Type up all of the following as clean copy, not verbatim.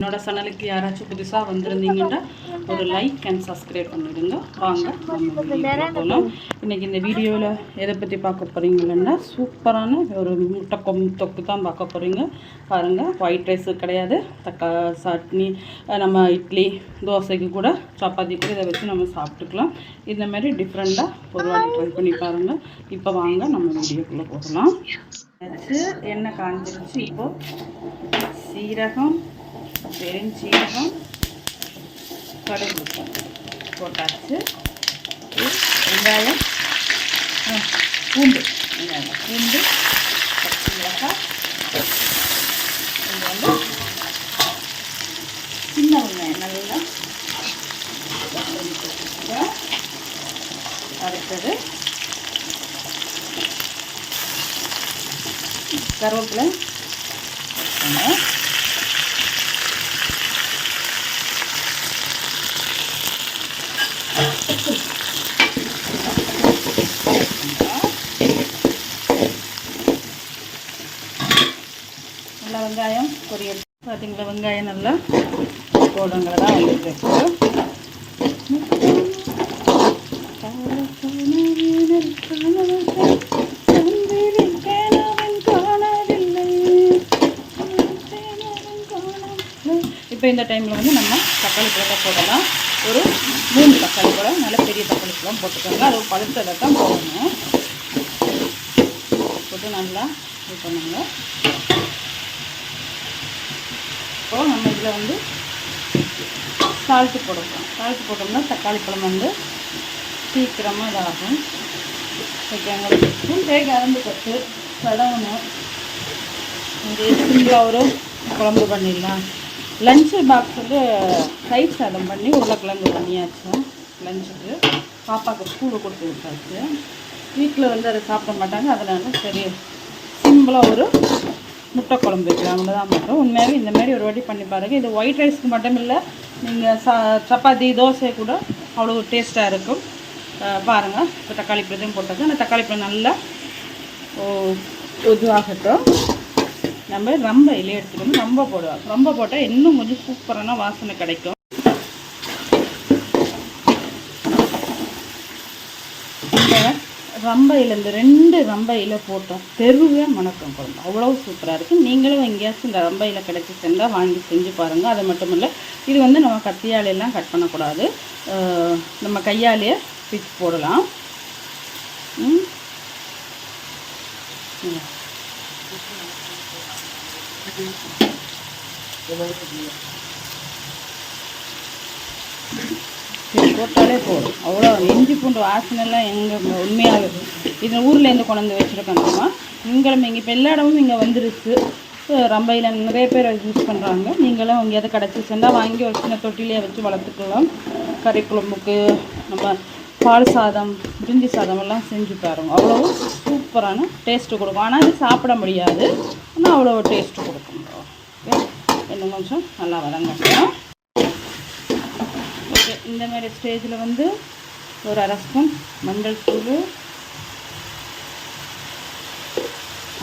என்னோட சேனலுக்கு யாராச்சும் புதுசாக வந்திருந்தீங்கன்னா ஒரு லைக் அண்ட் சப்ஸ்கிரைப் பண்ணிடுங்க. வாங்க நம்ம வீடியோக்குள்ள போகலாம். இன்றைக்கி இந்த வீடியோவில் எதை பற்றி பார்க்க போகிறீங்கன்னா சூப்பரான ஒரு முட்டை தொக்கு தான் பார்க்க போகிறீங்க. பாருங்கள், ஒயிட் ரைஸு கிடையாது, சட்னி, நம்ம இட்லி தோசைக்கு கூட சப்பாத்தி கூட இதை வச்சு நம்ம சாப்பிட்டுக்கலாம். இந்த மாதிரி டிஃப்ரெண்ட்டாக ஒரு வாட்டி ட்ரை பண்ணி பாருங்கள். இப்போ வாங்க நம்ம வீடியோக்குள்ளே போகலாம். எண்ணெய் காஞ்சிருச்சு. இப்போது சீரகம், பெருஞ்சீரகம், கடுகு போட்டாச்சு. வெங்காயம், பூண்டு, பூண்டு, பச்சை மிளகாய், இது வந்து சின்ன வெங்காயம் நல்லா அடுத்தது கருவேப்பிலை, நல்லா வெங்காயம் பொரியல். பார்த்தீங்களா, வெங்காயம் நல்லா போடுங்கள தான் வந்துருக்கு. இப்போ இந்த டைமில் வந்து நம்ம தக்காளி பழத்தை போடலாம். ஒரு 3 தக்காளி பழம், நல்ல பெரிய தக்காளி பழம் போட்டுக்கோங்க. அது பழுத்ததை தான் போடணும். போட்டு நல்லா இது பண்ணுங்க. இப்போது நம்ம இதில் வந்து சால்ட்டு போடலாம். சால்ட்டு போட்டோம்னா தக்காளி பழம் வந்து சீக்கிரமாக இதாகும். ஓகேங்க, கறந்து கட்டு கடவுணும். இங்கே சிம்பிளாக ஒரு குழம்பு பண்ணிடலாம். லஞ்சு பாக்ஸ் வந்து தயிர் சாதம் பண்ணி உருளைக்கிழங்கு பண்ணியாச்சு. லஞ்சுக்கு பாப்பாவுக்கு ஸ்கூலு கொடுத்து விட்டாச்சு. வீட்டில் வந்து அதை சாப்பிட மாட்டாங்க. அதனால சரி சிம்பிளாக ஒரு முட்டை குழம்பு வைக்கலாம் தான் மட்டும். உண்மையாகவே இந்த மாதிரி ஒரு வாட்டி பண்ணி பாருங்கள். இது ஒயிட் ரைஸ்க்கு மட்டும் இல்லை, நீங்கள் சப்பாத்தி தோசை கூட அவ்வளோ டேஸ்ட்டாக இருக்கும். பாருங்கள், இப்போ தக்காளி பழத்தையும் போட்டாச்சு. அந்த தக்காளி பழம் நல்லா இதுவாகட்டும். நம்ம ரொம்ப இலையை எடுத்துக்கணும். ரொம்ப போடுவோம். ரொம்ப போட்டால் இன்னும் கொஞ்சம் சூப்பரான வாசனை கிடைக்கும். ரொம்ப இலை, இந்த 2 ரொம்ப இலை போட்டோம், தெருவே மணக்கம் குழம்பு அவ்வளோ சூப்பராக இருக்குது. நீங்களும் எங்கேயாச்சும் இந்த ரொம்ப இலை கிடைச்சி செஞ்சால் வாங்கி செஞ்சு பாருங்கள். அது மட்டும் இல்லை, இது வந்து நம்ம கத்தியாலையெல்லாம் கட் பண்ணக்கூடாது, நம்ம கையாலேயே பிச்சு போடலாம். போட்டாலே போதும். அவ்வளோ இஞ்சி பூண்டு வாசனைலாம் எங்கள் உண்மையாக இது ஊர்லேருந்து கொண்டு வச்சுருக்கோம்மா. நீங்களும் இங்கே இப்போ எல்லா இடமும் இங்கே வந்துருச்சு. ரம்பையில் நிறைய பேர் யூஸ் பண்ணுறாங்க. நீங்களும் இங்கே எதை கிடச்சி செஞ்சால் வாங்கி ஒரு சின்ன தொட்டிலேயே வச்சு வளர்த்துக்கலாம். கறி குழம்புக்கு, நம்ம பால் சாதம், பிரிஞ்சி சாதம் எல்லாம் செஞ்சு பாருங்க. அவ்வளோ சூப்பரான டேஸ்ட்டு கொடுக்கும். ஆனால் இது சாப்பிட முடியாது, ஆனால் அவ்வளோ டேஸ்ட்டு கொடுக்கும். ஓகே, இன்னும் கொஞ்சம் நல்லா வதங்கட்டும். ஓகே, இந்த மாதிரி ஸ்டேஜில் வந்து ஒரு 1/2 ஸ்பூன் மஞ்சள் தூள்,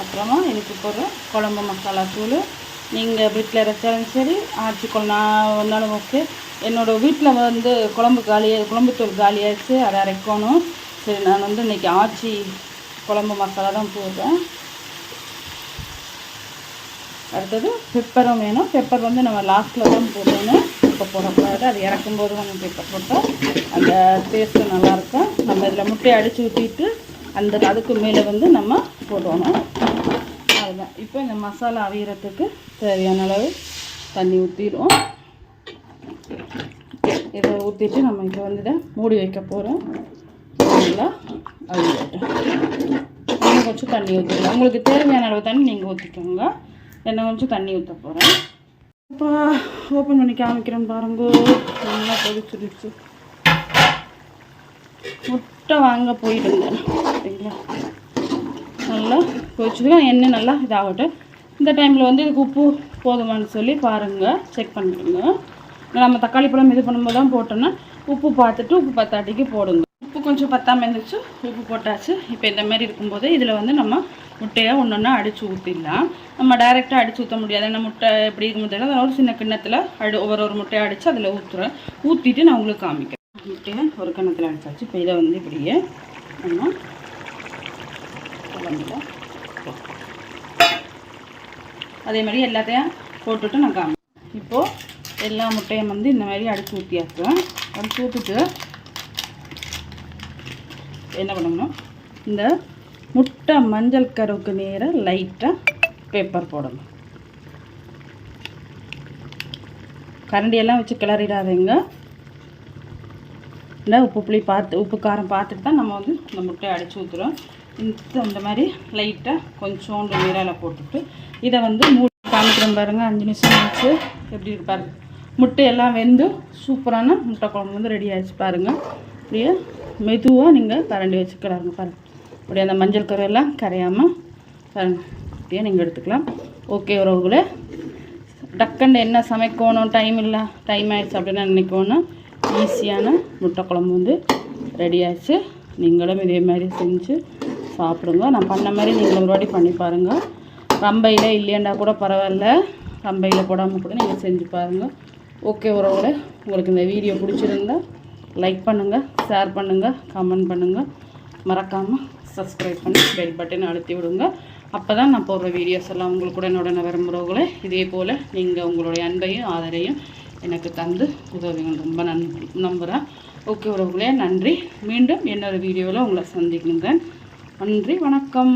அப்புறமா எனக்கு போடுற குழம்பு மசாலா தூள். நீங்கள் வீட்டில் இறைச்சாலும் சரி, ஆச்சி நான் வந்தாலும் ஓகே. என்னோடய வீட்டில் வந்து குழம்புத்தூள் காலியாகிடுச்சு, அதை அரைக்கணும். சரி, நான் வந்து இன்றைக்கி ஆச்சி குழம்பு மசாலா தான் போடுறேன். அடுத்தது பெப்பரும் வேணும். பெப்பர் வந்து நம்ம லாஸ்ட்டில் தான் போடணும், இப்போ போடக்கூடாது. அது இறக்கும்போது கொஞ்சம் பெப்பர் போட்டால் அந்த டேஸ்ட்டு நல்லாயிருக்கும். நம்ம இதில் முட்டையை அடித்து ஊற்றிட்டு அதுக்கு மேலே வந்து நம்ம போடணும். அதுதான். இப்போ இந்த மசாலா அவியறதுக்கு தேவையான அளவு தண்ணி ஊற்றிடுவோம். இதை ஊற்றிட்டு நம்ம இப்போ வந்து இதை மூடி வைக்க போகிறோம். நல்லா அவியட்டும். இன்னும் கொஞ்சம் தண்ணி ஊற்றிடலாம். உங்களுக்கு தேவையான அளவு தண்ணி நீங்கள் ஊற்றிக்கோங்க. என்ன கொஞ்சம் தண்ணி ஊற்ற போகிறேன். இப்போ ஓப்பன் பண்ணி காமிக்கிறேன்னு பாருங்க. நல்லா கொதிச்சிடுச்சு. முட்டை வாங்க போயிட்டுருந்தேன். சரிங்களா, நல்லா கொதிச்சுக்கலாம். எண்ணெய் நல்லா இதாகட்டும். இந்த டைமில் வந்து இதுக்கு உப்பு போதுமானு சொல்லி பாருங்கள், செக் பண்ணிடுங்க. நம்ம தக்காளி பழம் இது பண்ணும்போது தான் போட்டோன்னா உப்பு பார்த்துட்டு உப்பு பத்தாட்டிக்கு போடுங்க. உப்பு கொஞ்சம் பத்தாமல் இருந்துச்சு, உப்பு போட்டாச்சு. இப்போ இந்த மாதிரி இருக்கும்போது இதில் வந்து நம்ம முட்டையை ஒன்று அடித்து ஊற்றிடலாம். நம்ம டைரெக்டாக அடித்து ஊற்ற முடியாது. அந்த முட்டை எப்படி இருக்கும் தெரியல, அதனால ஒரு சின்ன கிண்ணத்தில் ஒரு முட்டையை அடித்து அதில் ஊற்றிட்டு நான் உங்களுக்கு காமிக்கிறேன். முட்டையை ஒரு கிண்ணத்தில் அடிச்சாச்சு. இப்போ இதை வந்து இப்படியே நம்ம குழம்புல அதே மாதிரி எல்லாத்தையும் போட்டுட்டு நான் காமிக்கிறேன். இப்போது எல்லா முட்டையும் வந்து இந்த மாதிரி அடித்து ஊற்றியாக்குறேன். அடித்து ஊற்றிட்டு என்ன பண்ணணும், இந்த முட்டை மஞ்சள் கருவுக்கு நேராக லைட்டாக பேப்பர் போடணும். கரண்டியெல்லாம் வச்சு கிளறிடாதீங்க. இந்த உப்பு காரம் பார்த்துட்டு தான் நம்ம வந்து இந்த முட்டையை அடித்து ஊற்றுறோம். இந்த மாதிரி லைட்டாக கொஞ்சோண்டு நீரால் போட்டுட்டு இதை வந்து மூடி காமிக்கிறோம் பாருங்கள். 5 நிமிஷம் ஆச்சு. எப்படி இருக்கு பாருங்கள். முட்டையெல்லாம் வெந்து சூப்பரான முட்டை குழம்பு வந்து ரெடி ஆகிடுச்சு பாருங்கள். அப்படியே மெதுவாக நீங்கள் கரண்டி வச்சு கிளறுங்க பாருங்கள். அப்படியே அந்த மஞ்சள் கருவெல்லாம் கரையாமல் பாருங்கள். அப்படியே நீங்கள் எடுத்துக்கலாம். ஓகே உறவுகளே, டக்குன்னு என்ன சமைக்கணும், டைம் ஆயிடுச்சு அப்படின்னு நினைக்கணும். ஈஸியான முட்டை குழம்பு வந்து ரெடி ஆகிடுச்சு. நீங்களும் இதே மாதிரி செஞ்சு சாப்பிடுங்க. நான் பண்ண மாதிரி நீங்கள் ஒரு வாட்டி பண்ணி பாருங்கள். ரம்பையில் இல்லையாண்டா கூட பரவாயில்ல, ரம்பையில் போடாமல் கூட நீங்கள் செஞ்சு பாருங்கள். ஓகே உறவுகளே, உங்களுக்கு இந்த வீடியோ பிடிச்சிருந்தா லைக் பண்ணுங்கள், ஷேர் பண்ணுங்கள், கமெண்ட் பண்ணுங்கள். மறக்காமல் சப்ஸ்கிரைப் பண்ணி பெல் பட்டன் அழுத்தி விடுங்க. அப்போ தான் நான் போடுற வீடியோஸ் எல்லாம் உங்களுக்கு கூட என்னோட விரும்புகிறவங்களே இதே போல் நீங்கள் உங்களுடைய அன்பையும் ஆதரையும் எனக்கு தந்து உதவிங்க. ரொம்ப நம்புகிறேன். ஓகே உறவுகளே, நன்றி. மீண்டும் இன்னொரு வீடியோவில் உங்களை சந்திக்கிறேன். நன்றி, வணக்கம்.